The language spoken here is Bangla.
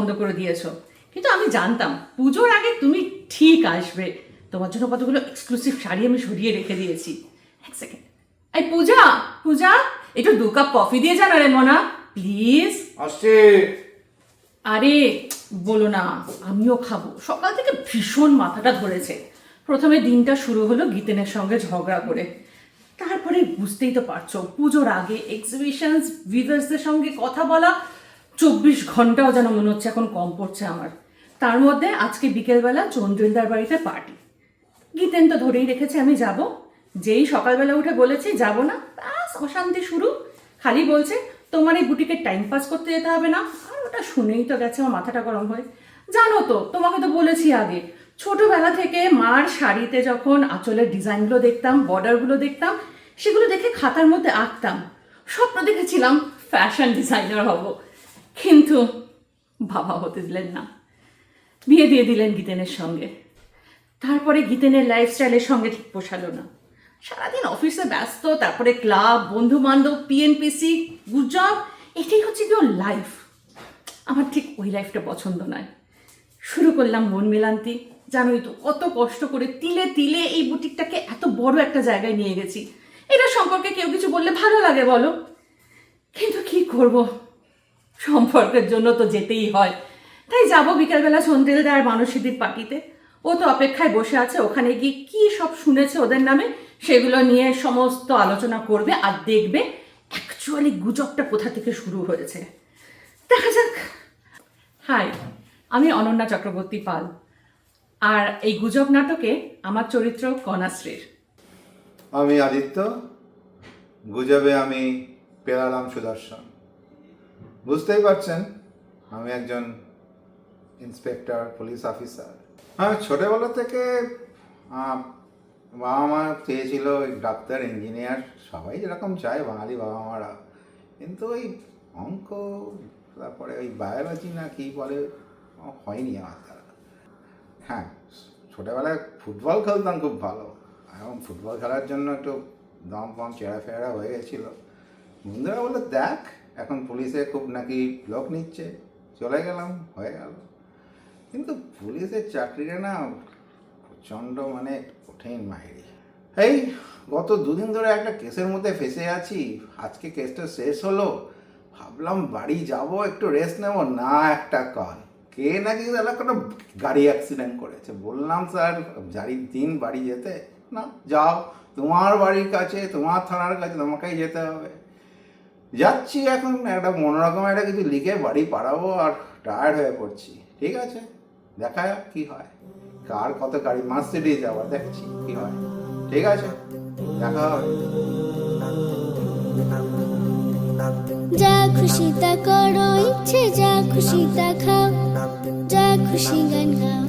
বন্ধ করে দিয়েছো, কিন্তু আমি জানতাম পুজোর আগে তুমি ঠিক আসবে। তোমার জন্য কতগুলো এক্সক্লুসিভ শাড়ি আমি সরিয়ে রেখে দিয়েছি। এক সেকেন্ড, এই পূজা, পূজা একটু 2 কাপ কফি দিয়ে যান রে মনা, প্লিজ। আসছে। আরে বলো না, আমিও খাবো। সকাল থেকে ভীষণ মাথাটা ধরেছে। প্রথমে দিনটা শুরু হলো গীতেনের সঙ্গে ঝগড়া করে, তারপরে বুঝতেই তো পারছো পুজোর আগে এক্সিবিশনস ভিউয়ার্সদের সঙ্গে কথা বলা, 24 ঘন্টাও যেন মনে হচ্ছে এখন কম পড়ছে আমার। তার মধ্যে আজকে বিকেলবেলা চন্দ্রিন্দার বাড়িতে পার্টি। গীতেন তো ধরেই রেখেছে আমি যাব। যেই সকালবেলা উঠে বলেছি যাব না, ব্যাস অশান্তি শুরু। খালি বলছে তোমার এই বুটিকে টাইম পাস করতে যেতে হবে না। আর ওটা শুনেই তো গেছে আমার মাথাটা গরম হয়ে। জানো তো, তোমাকে তো বলেছি আগে, ছোটবেলা থেকে মার শাড়িতে যখন আঁচলের ডিজাইনগুলো দেখতাম, বর্ডারগুলো দেখতাম, সেগুলো দেখে খাতার মধ্যে আঁকতাম। স্বপ্ন দেখেছিলাম ফ্যাশন ডিজাইনার হব, কিন্তু বাবা হতে দিলেন না, বিয়ে দিয়ে দিলেন গীতেনের সঙ্গে। তারপরে গীতেনের লাইফস্টাইলের সঙ্গে ঠিক পোষালো না। সারাদিন অফিসে ব্যস্ত, তারপরে ক্লাব, বন্ধু বান্ধব, পিএনপিসি, গুজব, এটাই হচ্ছে কি ওর লাইফ। আমার ঠিক ওই লাইফটা পছন্দ নয়। শুরু করলাম মন মেলান্তি। জানোই তো কত কষ্ট করে তিলে তিলে এই বুটিকটাকে এত বড় একটা জায়গায় নিয়ে গেছি। এটা সম্পর্কে কেউ কিছু বললে ভালো লাগে বলো, কিন্তু কি করব, সম্পর্কের জন্য তো যেতেই হয়। তাই যাব বিকালবেলা সন্ধ্যেলদা আর মানসীদির পার্টিতে। ও তো অপেক্ষায় বসে আছে, ওখানে গিয়ে কি সব শুনেছে ওদের নামে সেগুলো নিয়ে সমস্ত আলোচনা করবে আর দেখবে অ্যাকচুয়ালি গুজবটা কোথা থেকে শুরু হয়েছে। দেখা যাক। হাই, আমি অনন্যা চক্রবর্তী পাল, আর এই গুজব নাটকে আমার চরিত্র কণাশ্রীর। আমি আদিত্য, গুজবে আমি পেলালাম সুদর্শন। বুঝতেই পারছেন আমি একজন ইন্সপেক্টর, পুলিশ অফিসার। হ্যাঁ, ছোটোবেলা থেকে বাবা মা চেয়েছিল ডাক্তার, ইঞ্জিনিয়ার, সবাই যেরকম চায় বাঙালি বাবা মারা। কিন্তু ওই অঙ্ক, তারপরে ওই বায়োলজি না কি বলে, হয়নি আমার দ্বারা। হ্যাঁ, ছোটোবেলায় ফুটবল খেলতাম খুব ভালো, এবং ফুটবল খেলার জন্য একটু দম ফম চেহারা হয়ে গেছিলো। বন্ধুরা বললো দেখ এখন পুলিশে খুব নাকি লোক নিচ্ছে, চলে গেলাম, হয়ে গেল। কিন্তু পুলিশের চাকরিটা না প্রচণ্ড মানে কঠিন মাইরি। এই গত 2 দিন ধরে একটা কেসের মধ্যে ফেসে আছি। আজকে কেসটা শেষ হলো, ভাবলাম বাড়ি যাব, একটু রেস্ট নেব, না একটা কল, কে নাকি কোনো গাড়ি অ্যাক্সিডেন্ট করেছে। বললাম স্যার জারির দিন বাড়ি যেতে, না যাও, তোমার বাড়ির কাছে, তোমার থানার কাছে, তোমাকেই যেতে হবে। যাচ্ছি, এখন একটা মনোরকম একটা কিছু লিখে বাড়ি পাঠাবো, আর টায়ার্ড হয়ে পড়ছি। ঠিক আছে, দেখা যাক কী হয়, কার কত গাড়ি, মার্সিডিজ যাওয়া, দেখছি কী হয়। ঠিক আছে, দেখা হবে। যা খুশি তা করো, ইচ্ছে যা খুশি তা খাও, যা খুশি গান গাও।